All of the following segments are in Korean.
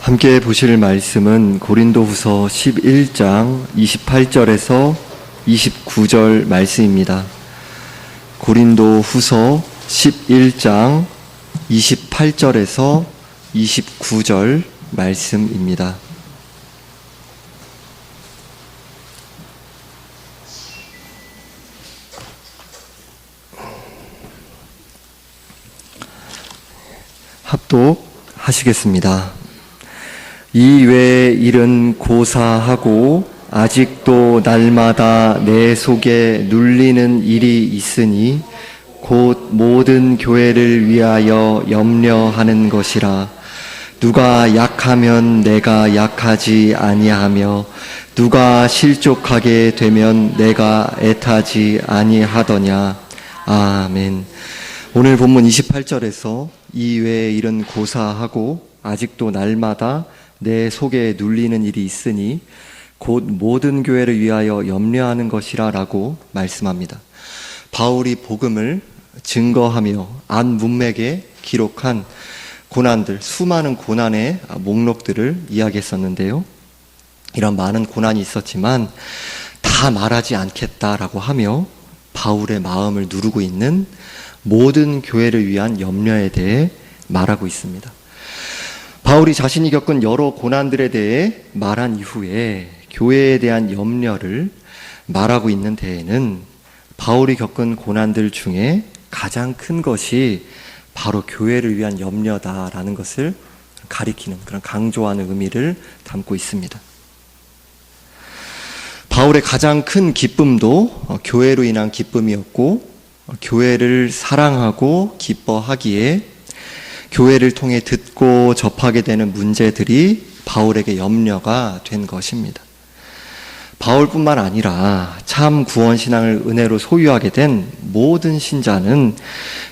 함께 보실 말씀은 고린도후서 11장 28절에서 29절 말씀입니다. 고린도후서 11장 28절에서 29절 말씀입니다. 합독하시겠습니다. 이 외의 일은 고사하고 아직도 날마다 내 속에 눌리는 일이 있으니 곧 모든 교회를 위하여 염려하는 것이라. 누가 약하면 내가 약하지 아니하며 누가 실족하게 되면 내가 애타지 아니하더냐. 아멘. 오늘 본문 28절에서 이 외의 일은 고사하고 아직도 날마다 내 속에 눌리는 일이 있으니 곧 모든 교회를 위하여 염려하는 것이라 라고 말씀합니다. 바울이 복음을 증거하며 안 문맥에 기록한 고난들, 수많은 고난의 목록들을 이야기했었는데요. 이런 많은 고난이 있었지만 다 말하지 않겠다라고 하며 바울의 마음을 누르고 있는 모든 교회를 위한 염려에 대해 말하고 있습니다. 바울이 자신이 겪은 여러 고난들에 대해 말한 이후에 교회에 대한 염려를 말하고 있는 데에는 바울이 겪은 고난들 중에 가장 큰 것이 바로 교회를 위한 염려다라는 것을 가리키는 그런 강조하는 의미를 담고 있습니다. 바울의 가장 큰 기쁨도 교회로 인한 기쁨이었고 교회를 사랑하고 기뻐하기에 교회를 통해 듣고 접하게 되는 문제들이 바울에게 염려가 된 것입니다. 바울뿐만 아니라 참 구원신앙을 은혜로 소유하게 된 모든 신자는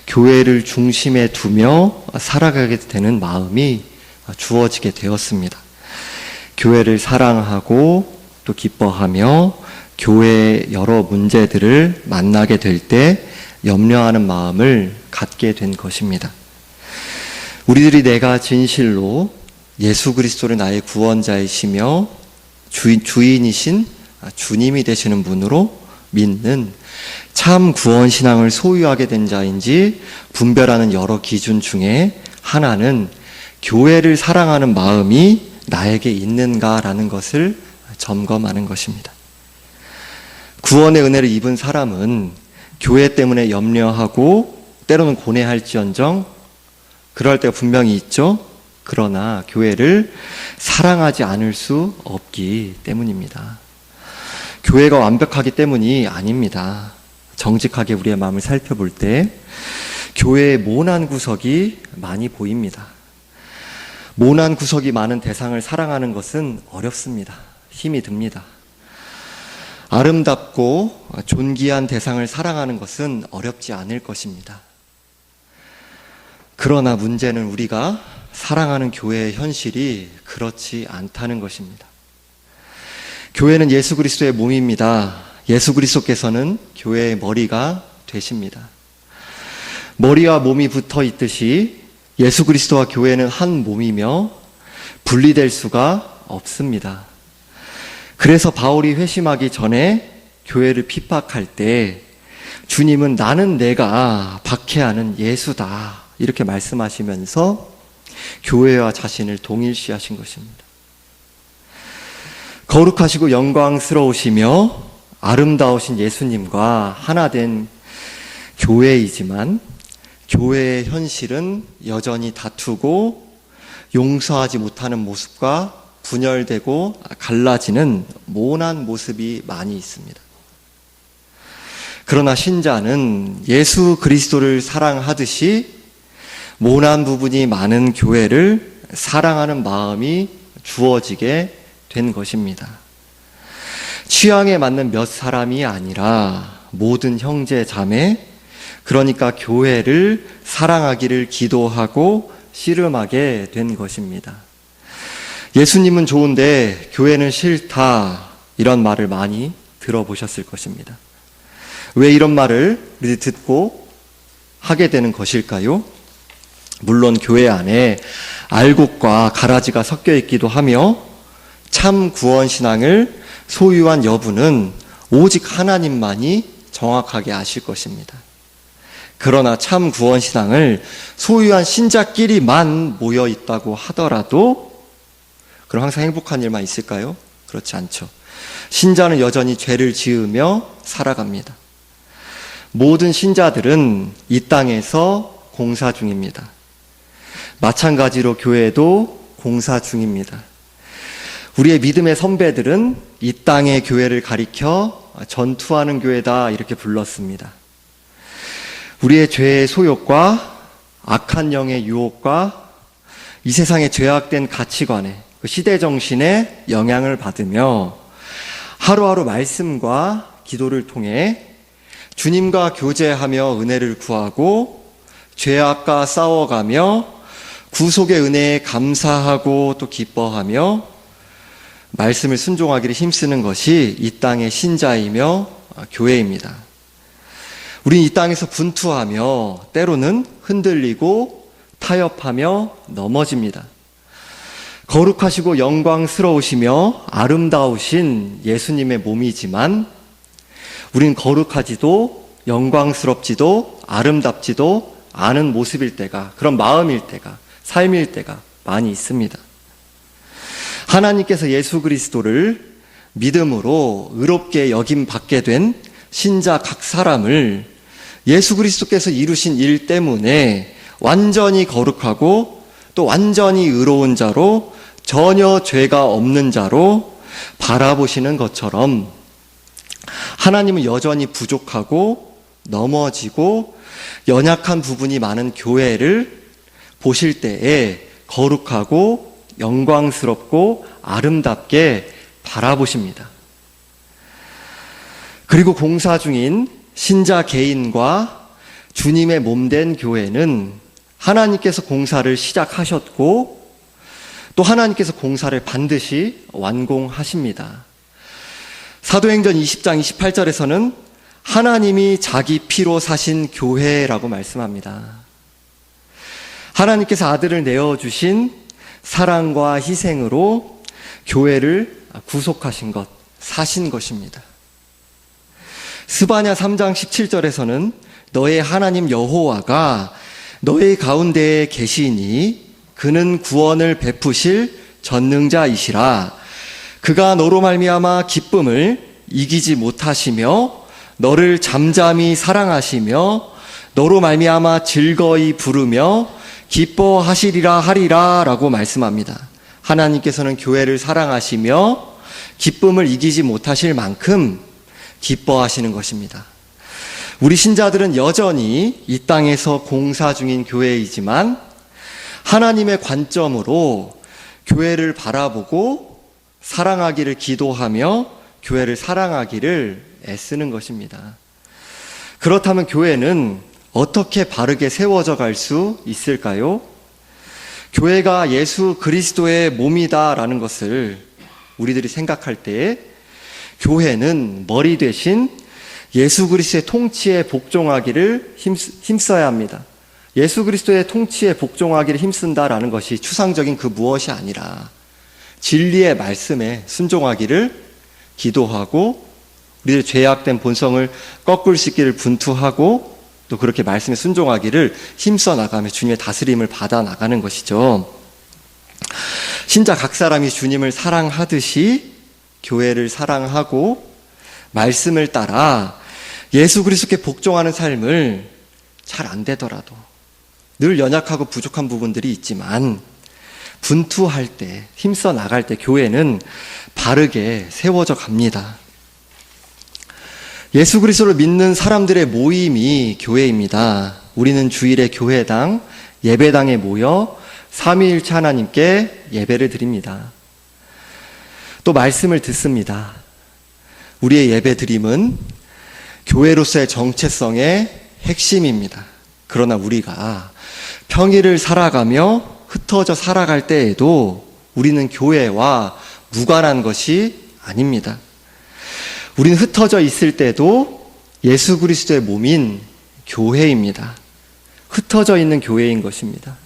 교회를 중심에 두며 살아가게 되는 마음이 주어지게 되었습니다. 교회를 사랑하고 또 기뻐하며 교회의 여러 문제들을 만나게 될 때 염려하는 마음을 갖게 된 것입니다. 우리들이 내가 진실로 예수 그리스도를 나의 구원자이시며 주인이신 주님이 되시는 분으로 믿는 참 구원신앙을 소유하게 된 자인지 분별하는 여러 기준 중에 하나는 교회를 사랑하는 마음이 나에게 있는가라는 것을 점검하는 것입니다. 구원의 은혜를 입은 사람은 교회 때문에 염려하고 때로는 고뇌할지언정 그럴 때가 분명히 있죠. 그러나 교회를 사랑하지 않을 수 없기 때문입니다. 교회가 완벽하기 때문이 아닙니다. 정직하게 우리의 마음을 살펴볼 때 교회의 모난 구석이 많이 보입니다. 모난 구석이 많은 대상을 사랑하는 것은 어렵습니다. 힘이 듭니다. 아름답고 존귀한 대상을 사랑하는 것은 어렵지 않을 것입니다. 그러나 문제는 우리가 사랑하는 교회의 현실이 그렇지 않다는 것입니다. 교회는 예수 그리스도의 몸입니다. 예수 그리스도께서는 교회의 머리가 되십니다. 머리와 몸이 붙어 있듯이 예수 그리스도와 교회는 한 몸이며 분리될 수가 없습니다. 그래서 바울이 회심하기 전에 교회를 핍박할 때 주님은 나는 내가 박해하는 예수다 이렇게 말씀하시면서 교회와 자신을 동일시하신 것입니다. 거룩하시고 영광스러우시며 아름다우신 예수님과 하나 된 교회이지만 교회의 현실은 여전히 다투고 용서하지 못하는 모습과 분열되고 갈라지는 모난 모습이 많이 있습니다. 그러나 신자는 예수 그리스도를 사랑하듯이 모난 부분이 많은 교회를 사랑하는 마음이 주어지게 된 것입니다. 취향에 맞는 몇 사람이 아니라 모든 형제 자매, 그러니까 교회를 사랑하기를 기도하고 씨름하게 된 것입니다. 예수님은 좋은데 교회는 싫다 이런 말을 많이 들어보셨을 것입니다. 왜 이런 말을 우리 듣고 하게 되는 것일까요? 물론 교회 안에 알곡과 가라지가 섞여 있기도 하며 참 구원신앙을 소유한 여부는 오직 하나님만이 정확하게 아실 것입니다. 그러나 참 구원신앙을 소유한 신자끼리만 모여 있다고 하더라도 그럼 항상 행복한 일만 있을까요? 그렇지 않죠. 신자는 여전히 죄를 지으며 살아갑니다. 모든 신자들은 이 땅에서 공사 중입니다. 마찬가지로 교회도 공사 중입니다. 우리의 믿음의 선배들은 이 땅의 교회를 가리켜 전투하는 교회다 이렇게 불렀습니다. 우리의 죄의 소욕과 악한 영의 유혹과 이 세상의 죄악된 가치관에 그 시대 정신에 영향을 받으며 하루하루 말씀과 기도를 통해 주님과 교제하며 은혜를 구하고 죄악과 싸워가며 구속의 은혜에 감사하고 또 기뻐하며 말씀을 순종하기를 힘쓰는 것이 이 땅의 신자이며 교회입니다. 우린 이 땅에서 분투하며 때로는 흔들리고 타협하며 넘어집니다. 거룩하시고 영광스러우시며 아름다우신 예수님의 몸이지만 우린 거룩하지도 영광스럽지도 아름답지도 않은 모습일 때가, 그런 마음일 때가, 삶일 때가 많이 있습니다. 하나님께서 예수 그리스도를 믿음으로 의롭게 여김받게 된 신자 각 사람을 예수 그리스도께서 이루신 일 때문에 완전히 거룩하고 또 완전히 의로운 자로 전혀 죄가 없는 자로 바라보시는 것처럼 하나님은 여전히 부족하고 넘어지고 연약한 부분이 많은 교회를 보실 때에 거룩하고 영광스럽고 아름답게 바라보십니다. 그리고 공사 중인 신자 개인과 주님의 몸된 교회는 하나님께서 공사를 시작하셨고 또 하나님께서 공사를 반드시 완공하십니다. 사도행전 20장 28절에서는 하나님이 자기 피로 사신 교회라고 말씀합니다. 하나님께서 아들을 내어주신 사랑과 희생으로 교회를 구속하신 것, 사신 것입니다. 스바냐 3장 17절에서는 너의 하나님 여호와가 너의 가운데에 계시니 그는 구원을 베푸실 전능자이시라. 그가 너로 말미암아 기쁨을 이기지 못하시며 너를 잠잠히 사랑하시며 너로 말미암아 즐거이 부르며 기뻐하시리라 하리라 라고 말씀합니다. 하나님께서는 교회를 사랑하시며 기쁨을 이기지 못하실 만큼 기뻐하시는 것입니다. 우리 신자들은 여전히 이 땅에서 공사 중인 교회이지만 하나님의 관점으로 교회를 바라보고 사랑하기를 기도하며 교회를 사랑하기를 애쓰는 것입니다. 그렇다면 교회는 어떻게 바르게 세워져 갈 수 있을까요? 교회가 예수 그리스도의 몸이다라는 것을 우리들이 생각할 때 교회는 머리 대신 예수 그리스도의 통치에 복종하기를 힘써야 합니다. 예수 그리스도의 통치에 복종하기를 힘쓴다라는 것이 추상적인 그 무엇이 아니라 진리의 말씀에 순종하기를 기도하고 우리의 죄악된 본성을 꺾을 수 있기를 분투하고 또 그렇게 말씀에 순종하기를 힘써 나가며 주님의 다스림을 받아 나가는 것이죠. 신자 각 사람이 주님을 사랑하듯이 교회를 사랑하고 말씀을 따라 예수 그리스도께 복종하는 삶을 잘 안 되더라도 늘 연약하고 부족한 부분들이 있지만 분투할 때, 힘써 나갈 때 교회는 바르게 세워져 갑니다. 예수 그리스도를 믿는 사람들의 모임이 교회입니다. 우리는 주일에 교회당, 예배당에 모여 삼위일체 하나님께 예배를 드립니다. 또 말씀을 듣습니다. 우리의 예배 드림은 교회로서의 정체성의 핵심입니다. 그러나 우리가 평일을 살아가며 흩어져 살아갈 때에도 우리는 교회와 무관한 것이 아닙니다. 우리는 흩어져 있을 때도 예수 그리스도의 몸인 교회입니다. 흩어져 있는 교회인 것입니다.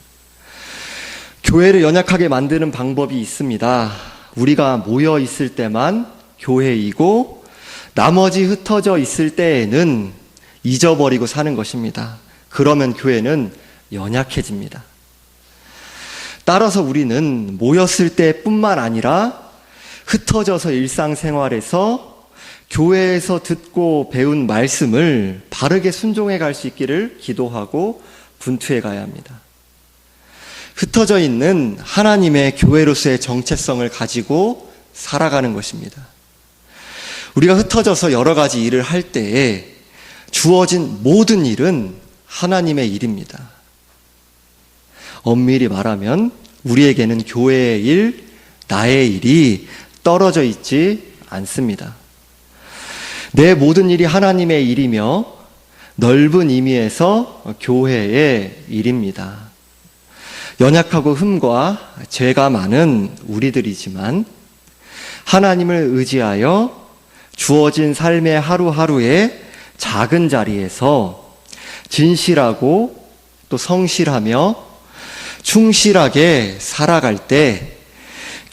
교회를 연약하게 만드는 방법이 있습니다. 우리가 모여 있을 때만 교회이고 나머지 흩어져 있을 때에는 잊어버리고 사는 것입니다. 그러면 교회는 연약해집니다. 따라서 우리는 모였을 때뿐만 아니라 흩어져서 일상생활에서 교회에서 듣고 배운 말씀을 바르게 순종해 갈 수 있기를 기도하고 분투해 가야 합니다. 흩어져 있는 하나님의 교회로서의 정체성을 가지고 살아가는 것입니다. 우리가 흩어져서 여러 가지 일을 할 때에 주어진 모든 일은 하나님의 일입니다. 엄밀히 말하면 우리에게는 교회의 일, 나의 일이 떨어져 있지 않습니다. 내 모든 일이 하나님의 일이며 넓은 의미에서 교회의 일입니다. 연약하고 흠과 죄가 많은 우리들이지만 하나님을 의지하여 주어진 삶의 하루하루의 작은 자리에서 진실하고 또 성실하며 충실하게 살아갈 때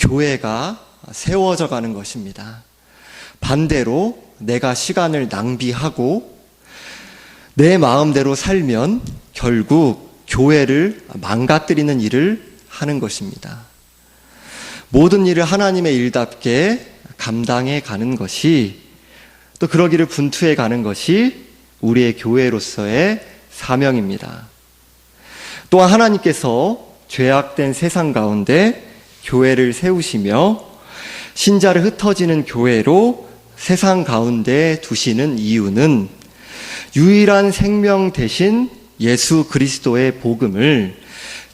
교회가 세워져 가는 것입니다. 반대로 내가 시간을 낭비하고 내 마음대로 살면 결국 교회를 망가뜨리는 일을 하는 것입니다. 모든 일을 하나님의 일답게 감당해 가는 것이, 또 그러기를 분투해 가는 것이 우리의 교회로서의 사명입니다. 또한 하나님께서 죄악된 세상 가운데 교회를 세우시며 신자를 흩어지는 교회로 세상 가운데 두시는 이유는 유일한 생명 대신 예수 그리스도의 복음을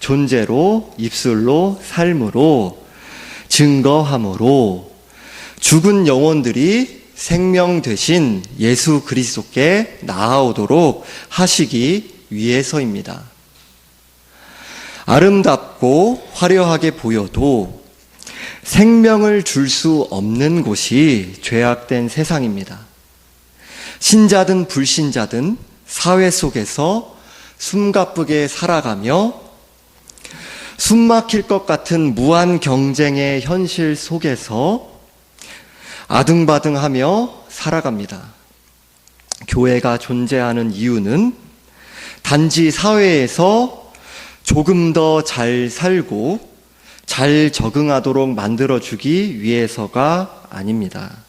존재로, 입술로, 삶으로 증거함으로 죽은 영혼들이 생명 되신 예수 그리스도께 나아오도록 하시기 위해서입니다. 아름답고 화려하게 보여도 생명을 줄 수 없는 곳이 죄악된 세상입니다. 신자든 불신자든 사회 속에서 숨가쁘게 살아가며 숨막힐 것 같은 무한 경쟁의 현실 속에서 아등바등하며 살아갑니다. 교회가 존재하는 이유는 단지 사회에서 조금 더 잘 살고 잘 적응하도록 만들어주기 위해서가 아닙니다.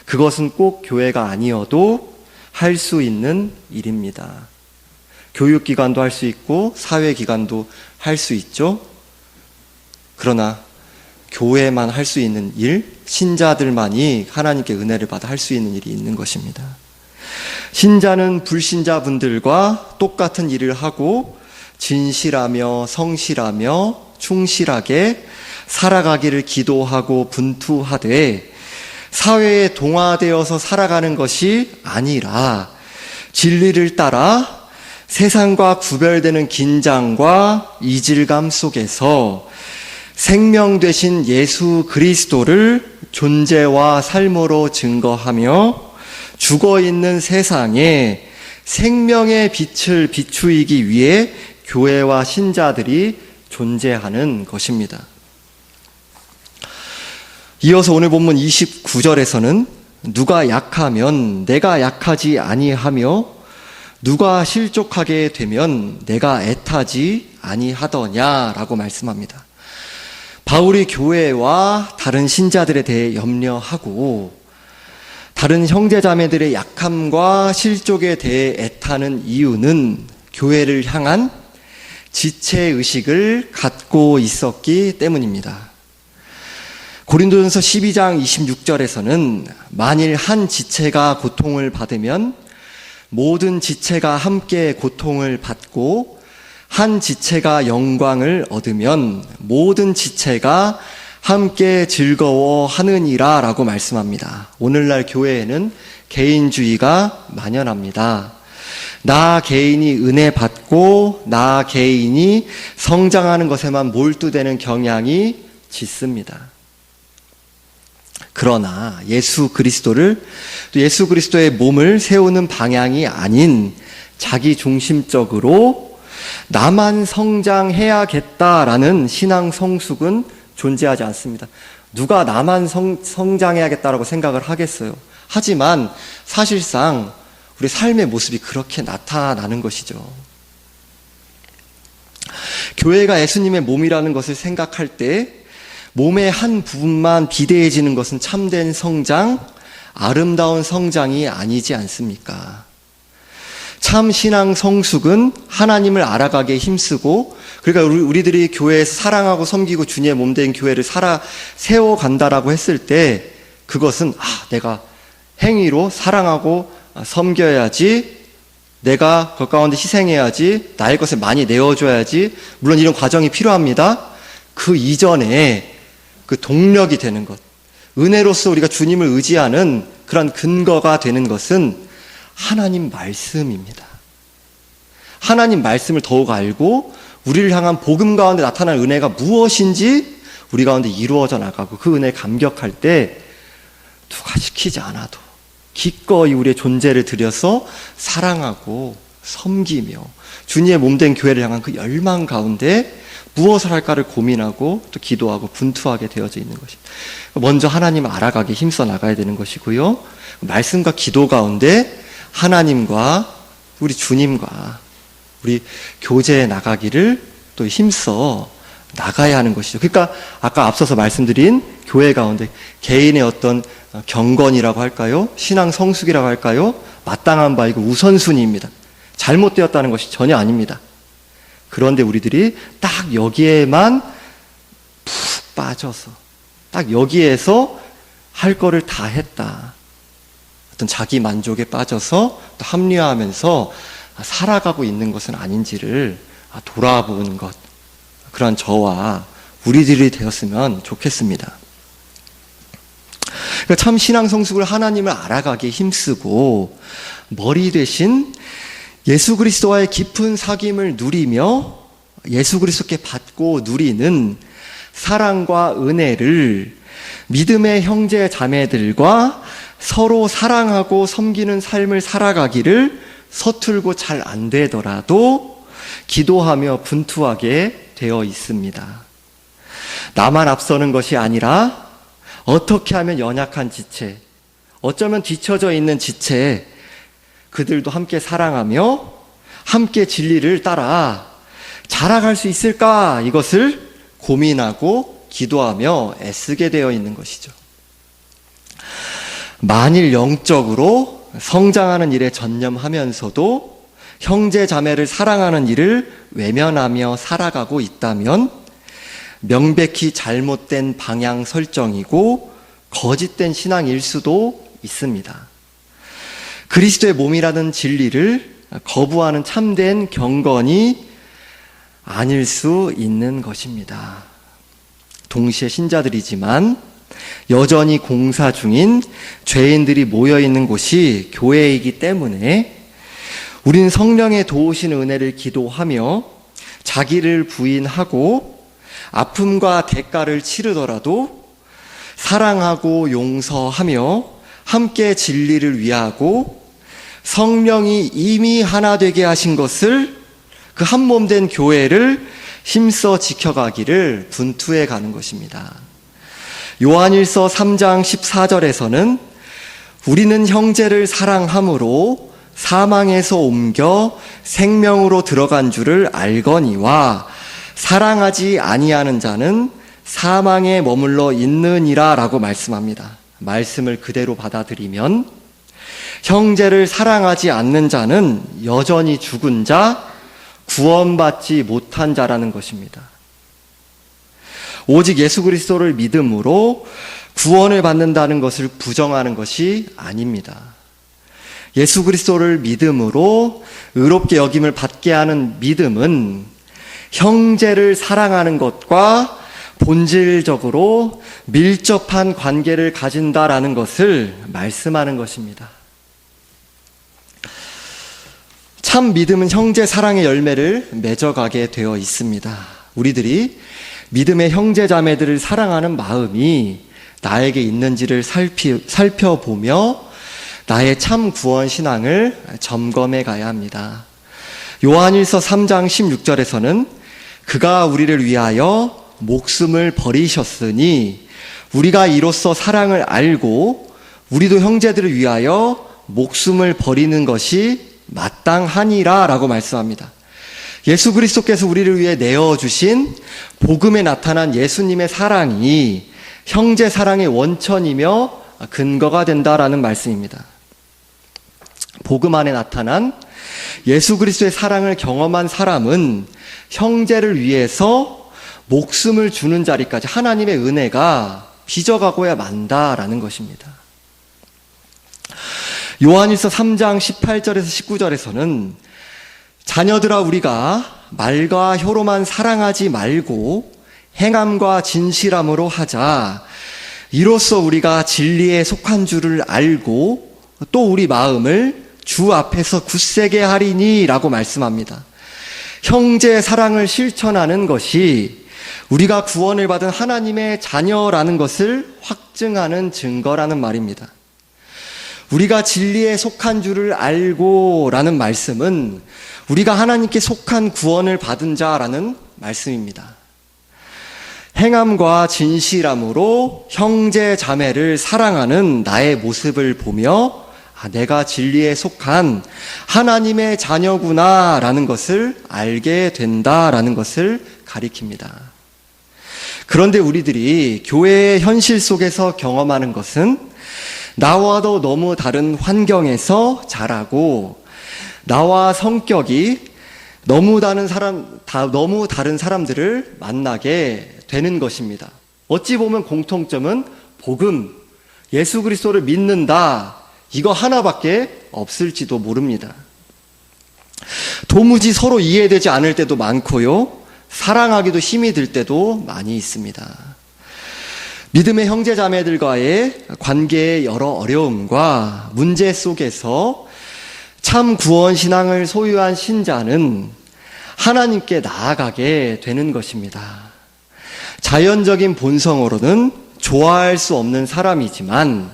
그것은 꼭 교회가 아니어도 할 수 있는 일입니다. 교육기관도 할 수 있고 사회기관도 할 수 있죠. 그러나 교회만 할 수 있는 일, 신자들만이 하나님께 은혜를 받아 할 수 있는 일이 있는 것입니다. 신자는 불신자분들과 똑같은 일을 하고 진실하며 성실하며 충실하게 살아가기를 기도하고 분투하되 사회에 동화되어서 살아가는 것이 아니라 진리를 따라 세상과 구별되는 긴장과 이질감 속에서 생명 되신 예수 그리스도를 존재와 삶으로 증거하며 죽어있는 세상에 생명의 빛을 비추이기 위해 교회와 신자들이 존재하는 것입니다. 이어서 오늘 본문 29절에서는 누가 약하면 내가 약하지 아니하며 누가 실족하게 되면 내가 애타지 아니하더냐라고 말씀합니다. 바울이 교회와 다른 신자들에 대해 염려하고 다른 형제자매들의 약함과 실족에 대해 애타는 이유는 교회를 향한 지체의식을 갖고 있었기 때문입니다. 고린도전서 12장 26절에서는 만일 한 지체가 고통을 받으면 모든 지체가 함께 고통을 받고 한 지체가 영광을 얻으면 모든 지체가 함께 즐거워하느니라 라고 말씀합니다. 오늘날 교회에는 개인주의가 만연합니다. 나 개인이 은혜 받고 나 개인이 성장하는 것에만 몰두되는 경향이 짙습니다. 그러나 예수 그리스도를, 또 예수 그리스도의 몸을 세우는 방향이 아닌 자기 중심적으로 나만 성장해야겠다라는 신앙 성숙은 존재하지 않습니다. 누가 나만 성장해야겠다라고 생각을 하겠어요. 하지만 사실상 우리 삶의 모습이 그렇게 나타나는 것이죠. 교회가 예수님의 몸이라는 것을 생각할 때 몸의 한 부분만 비대해지는 것은 참된 성장, 아름다운 성장이 아니지 않습니까? 참 신앙 성숙은 하나님을 알아가게 힘쓰고, 그러니까 우리들이 교회에서 사랑하고 섬기고 주님의 몸된 교회를 세워간다라고 했을 때 그것은 내가 행위로 사랑하고 섬겨야지, 내가 그 가운데 희생해야지, 나의 것을 많이 내어줘야지, 물론 이런 과정이 필요합니다. 그 이전에 그 동력이 되는 것, 은혜로서 우리가 주님을 의지하는 그런 근거가 되는 것은 하나님 말씀입니다. 하나님 말씀을 더욱 알고 우리를 향한 복음 가운데 나타날 은혜가 무엇인지 우리 가운데 이루어져 나가고, 그 은혜에 감격할 때 누가 시키지 않아도 기꺼이 우리의 존재를 들여서 사랑하고 섬기며 주님의 몸된 교회를 향한 그 열망 가운데 무엇을 할까를 고민하고 또 기도하고 분투하게 되어져 있는 것입니다. 먼저 하나님을 알아가게 힘써 나가야 되는 것이고요, 말씀과 기도 가운데 하나님과 우리 주님과 우리 교제해 나가기를 또 힘써 나가야 하는 것이죠. 그러니까 아까 앞서서 말씀드린 교회 가운데 개인의 어떤 경건이라고 할까요? 신앙 성숙이라고 할까요? 마땅한 바이고 우선순위입니다. 잘못되었다는 것이 전혀 아닙니다. 그런데 우리들이 딱 여기에만 푹 빠져서 딱 여기에서 할 거를 다 했다, 어떤 자기 만족에 빠져서 또 합리화하면서 살아가고 있는 것은 아닌지를 돌아보는 것, 그러한 저와 우리들이 되었으면 좋겠습니다. 그러니까 참 신앙 성숙을 하나님을 알아가기에 힘쓰고 머리 대신 예수 그리스도와의 깊은 사귐을 누리며 예수 그리스도께 받고 누리는 사랑과 은혜를 믿음의 형제 자매들과 서로 사랑하고 섬기는 삶을 살아가기를 서툴고 잘 안 되더라도 기도하며 분투하게 되어 있습니다. 나만 앞서는 것이 아니라 어떻게 하면 연약한 지체, 어쩌면 뒤처져 있는 지체, 그들도 함께 사랑하며 함께 진리를 따라 자라갈 수 있을까, 이것을 고민하고 기도하며 애쓰게 되어 있는 것이죠. 만일 영적으로 성장하는 일에 전념하면서도 형제 자매를 사랑하는 일을 외면하며 살아가고 있다면 명백히 잘못된 방향 설정이고 거짓된 신앙일 수도 있습니다. 그리스도의 몸이라는 진리를 거부하는 참된 경건이 아닐 수 있는 것입니다. 동시에 신자들이지만 여전히 공사 중인 죄인들이 모여있는 곳이 교회이기 때문에 우리는 성령의 도우시는 은혜를 기도하며 자기를 부인하고 아픔과 대가를 치르더라도 사랑하고 용서하며 함께 진리를 위하고 성령이 이미 하나 되게 하신 것을, 그 한 몸 된 교회를 힘써 지켜가기를 분투해 가는 것입니다. 요한일서 3장 14절에서는 우리는 형제를 사랑함으로 사망에서 옮겨 생명으로 들어간 줄을 알거니와 사랑하지 아니하는 자는 사망에 머물러 있느니라 라고 말씀합니다. 말씀을 그대로 받아들이면 형제를 사랑하지 않는 자는 여전히 죽은 자, 구원받지 못한 자라는 것입니다. 오직 예수 그리스도를 믿음으로 구원을 받는다는 것을 부정하는 것이 아닙니다. 예수 그리스도를 믿음으로 의롭게 여김을 받게 하는 믿음은 형제를 사랑하는 것과 본질적으로 밀접한 관계를 가진다라는 것을 말씀하는 것입니다. 참 믿음은 형제 사랑의 열매를 맺어가게 되어 있습니다. 우리들이 믿음의 형제 자매들을 사랑하는 마음이 나에게 있는지를 살펴보며 나의 참 구원 신앙을 점검해 가야 합니다. 요한일서 3장 16절에서는 그가 우리를 위하여 목숨을 버리셨으니 우리가 이로써 사랑을 알고 우리도 형제들을 위하여 목숨을 버리는 것이 마땅하니라 라고 말씀합니다. 예수 그리스도께서 우리를 위해 내어주신 복음에 나타난 예수님의 사랑이 형제 사랑의 원천이며 근거가 된다라는 말씀입니다. 복음 안에 나타난 예수 그리스도의 사랑을 경험한 사람은 형제를 위해서 목숨을 주는 자리까지 하나님의 은혜가 빚어가고야 만다라는 것입니다. 요한일서 3장 18절에서 19절에서는 자녀들아 우리가 말과 혀로만 사랑하지 말고 행함과 진실함으로 하자. 이로써 우리가 진리에 속한 줄을 알고 또 우리 마음을 주 앞에서 굳세게 하리니 라고 말씀합니다. 형제의 사랑을 실천하는 것이 우리가 구원을 받은 하나님의 자녀라는 것을 확증하는 증거라는 말입니다. 우리가 진리에 속한 줄을 알고 라는 말씀은 우리가 하나님께 속한 구원을 받은 자라는 말씀입니다. 행함과 진실함으로 형제 자매를 사랑하는 나의 모습을 보며 내가 진리에 속한 하나님의 자녀구나 라는 것을 알게 된다라는 것을 가리킵니다. 그런데 우리들이 교회의 현실 속에서 경험하는 것은 나와도 너무 다른 환경에서 자라고 나와 성격이 너무 다른 사람들을 만나게 되는 것입니다. 어찌 보면 공통점은 복음, 예수 그리스도를 믿는다, 이거 하나밖에 없을지도 모릅니다. 도무지 서로 이해되지 않을 때도 많고요, 사랑하기도 힘이 들 때도 많이 있습니다. 믿음의 형제 자매들과의 관계의 여러 어려움과 문제 속에서 참 구원 신앙을 소유한 신자는 하나님께 나아가게 되는 것입니다. 자연적인 본성으로는 좋아할 수 없는 사람이지만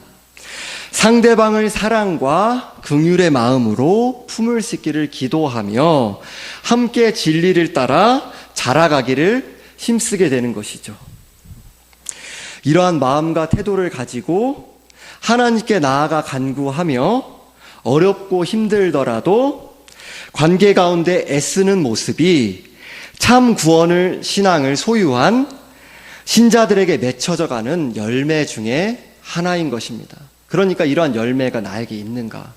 상대방을 사랑과 긍휼의 마음으로 품을 수 있기를 기도하며 함께 진리를 따라 자라가기를 힘쓰게 되는 것이죠. 이러한 마음과 태도를 가지고 하나님께 나아가 간구하며 어렵고 힘들더라도 관계 가운데 애쓰는 모습이 참 구원을 신앙을 소유한 신자들에게 맺혀져 가는 열매 중에 하나인 것입니다. 그러니까 이러한 열매가 나에게 있는가?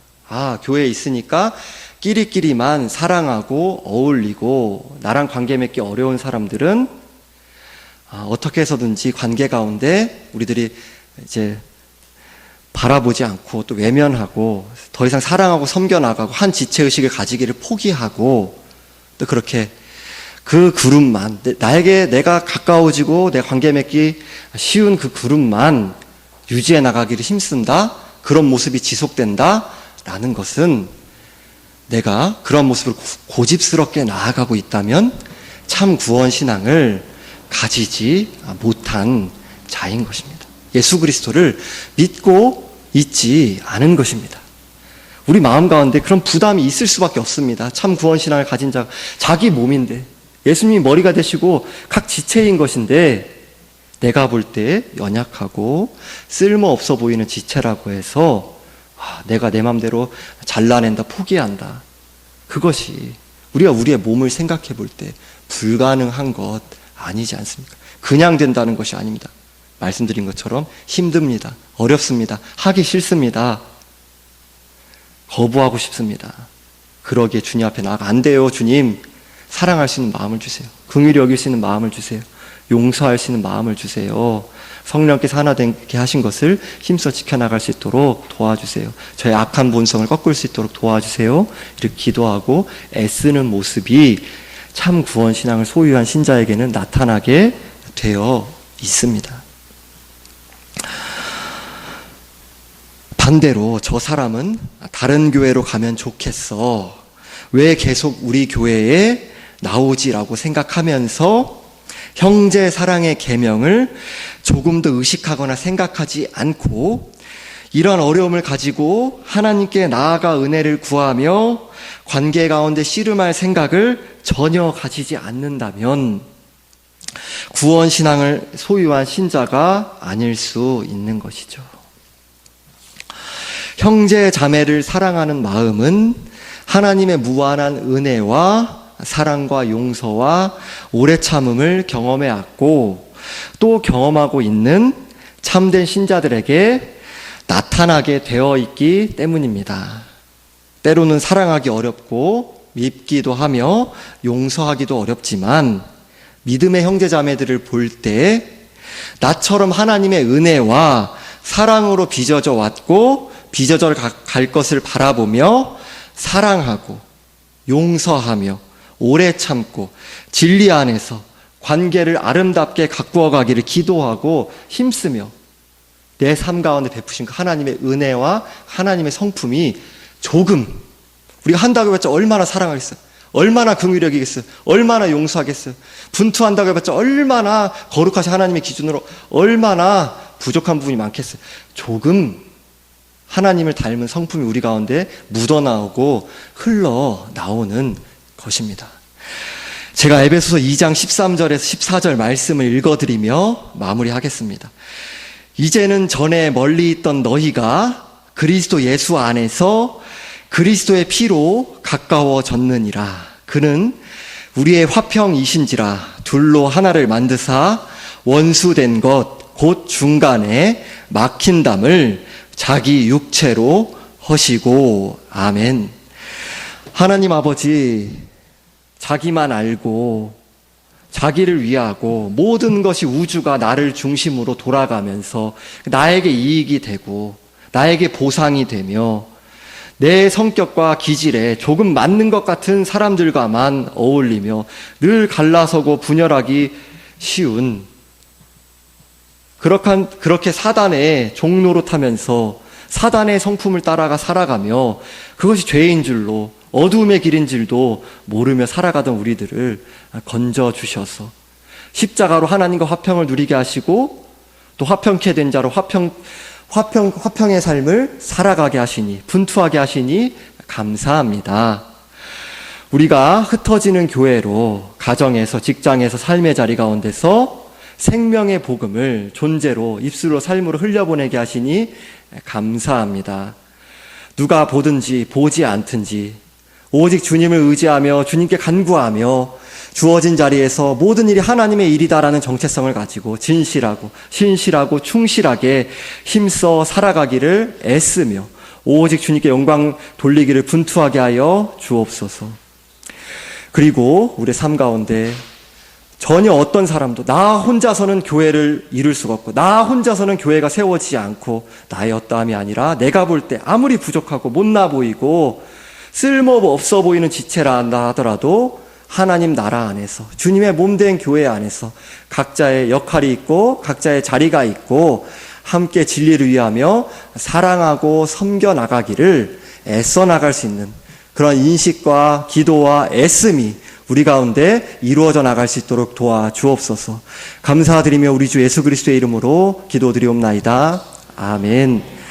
교회에 있으니까 끼리끼리만 사랑하고 어울리고 나랑 관계 맺기 어려운 사람들은 어떻게 해서든지 관계 가운데 우리들이 이제 바라보지 않고 또 외면하고 더 이상 사랑하고 섬겨나가고 한 지체의식을 가지기를 포기하고 또 그렇게 그 그룹만 나에게 내가 가까워지고 내 관계 맺기 쉬운 그 그룹만 유지해 나가기를 힘쓴다, 그런 모습이 지속된다 라는 것은 내가 그런 모습을 고집스럽게 나아가고 있다면 참 구원 신앙을 가지지 못한 자인 것입니다. 예수 그리스도를 믿고 있지 않은 것입니다. 우리 마음 가운데 그런 부담이 있을 수밖에 없습니다. 참 구원 신앙을 가진 자가 자기 몸인데 예수님이 머리가 되시고 각 지체인 것인데 내가 볼 때 연약하고 쓸모없어 보이는 지체라고 해서 내가 내 맘대로 잘라낸다, 포기한다. 그것이 우리가 우리의 몸을 생각해 볼 때 불가능한 것 아니지 않습니까? 그냥 된다는 것이 아닙니다. 말씀드린 것처럼 힘듭니다. 어렵습니다. 하기 싫습니다. 거부하고 싶습니다. 그러기에 주님 앞에 나아가 안 돼요, 주님. 사랑할 수 있는 마음을 주세요. 긍휼히 여길 수 있는 마음을 주세요. 용서할 수 있는 마음을 주세요. 성령께서 하나 되게 하신 것을 힘써 지켜나갈 수 있도록 도와주세요. 저의 악한 본성을 꺾을 수 있도록 도와주세요. 이렇게 기도하고 애쓰는 모습이 참 구원 신앙을 소유한 신자에게는 나타나게 되어 있습니다. 반대로 저 사람은 다른 교회로 가면 좋겠어, 왜 계속 우리 교회에 나오지라고 생각하면서 형제 사랑의 계명을 조금 더 의식하거나 생각하지 않고 이런 어려움을 가지고 하나님께 나아가 은혜를 구하며 관계 가운데 씨름할 생각을 전혀 가지지 않는다면 구원신앙을 소유한 신자가 아닐 수 있는 것이죠. 형제 자매를 사랑하는 마음은 하나님의 무한한 은혜와 사랑과 용서와 오래 참음을 경험해왔고 또 경험하고 있는 참된 신자들에게 나타나게 되어 있기 때문입니다. 때로는 사랑하기 어렵고 밉기도 하며 용서하기도 어렵지만 믿음의 형제자매들을 볼 때 나처럼 하나님의 은혜와 사랑으로 빚어져 왔고 빚어져 갈 것을 바라보며 사랑하고 용서하며 오래 참고 진리 안에서 관계를 아름답게 가꾸어 가기를 기도하고 힘쓰며 내 삶 가운데 베푸신 그 하나님의 은혜와 하나님의 성품이 조금 우리가 한다고 해봤자 얼마나 사랑하겠어요? 얼마나 긍휼력이겠어요? 얼마나 용서하겠어요? 분투한다고 해봤자 얼마나 거룩하신 하나님의 기준으로 얼마나 부족한 부분이 많겠어요? 조금 하나님을 닮은 성품이 우리 가운데 묻어나오고 흘러나오는 것입니다. 제가 에베소서 2장 13절에서 14절 말씀을 읽어드리며 마무리하겠습니다. 이제는 전에 멀리 있던 너희가 그리스도 예수 안에서 그리스도의 피로 가까워졌느니라. 그는 우리의 화평이신지라 둘로 하나를 만드사 원수된 것 곧 중간에 막힌 담을 자기 육체로 허시고. 아멘. 하나님 아버지, 자기만 알고 자기를 위하고 모든 것이 우주가 나를 중심으로 돌아가면서 나에게 이익이 되고 나에게 보상이 되며 내 성격과 기질에 조금 맞는 것 같은 사람들과만 어울리며 늘 갈라서고 분열하기 쉬운 그렇게 사단의 종로로 타면서 사단의 성품을 따라가 살아가며 그것이 죄인 줄로 어두움의 길인 줄도 모르며 살아가던 우리들을 건져주셔서 십자가로 하나님과 화평을 누리게 하시고 또 화평케 된 자로 화평의 삶을 살아가게 하시니 분투하게 하시니 감사합니다. 우리가 흩어지는 교회로 가정에서 직장에서 삶의 자리 가운데서 생명의 복음을 존재로 입술로 삶으로 흘려보내게 하시니 감사합니다. 누가 보든지 보지 않든지 오직 주님을 의지하며 주님께 간구하며 주어진 자리에서 모든 일이 하나님의 일이다라는 정체성을 가지고 진실하고 신실하고 충실하게 힘써 살아가기를 애쓰며 오직 주님께 영광 돌리기를 분투하게 하여 주옵소서. 그리고 우리 삶 가운데 전혀 어떤 사람도 나 혼자서는 교회를 이룰 수가 없고 나 혼자서는 교회가 세워지지 않고 나의 어떠함이 아니라 내가 볼 때 아무리 부족하고 못나 보이고 쓸모 없어 보이는 지체라 하더라도 하나님 나라 안에서 주님의 몸된 교회 안에서 각자의 역할이 있고 각자의 자리가 있고 함께 진리를 위하며 사랑하고 섬겨 나가기를 애써 나갈 수 있는 그런 인식과 기도와 애씀이 우리 가운데 이루어져 나갈 수 있도록 도와주옵소서. 감사드리며 우리 주 예수 그리스도의 이름으로 기도드리옵나이다. 아멘.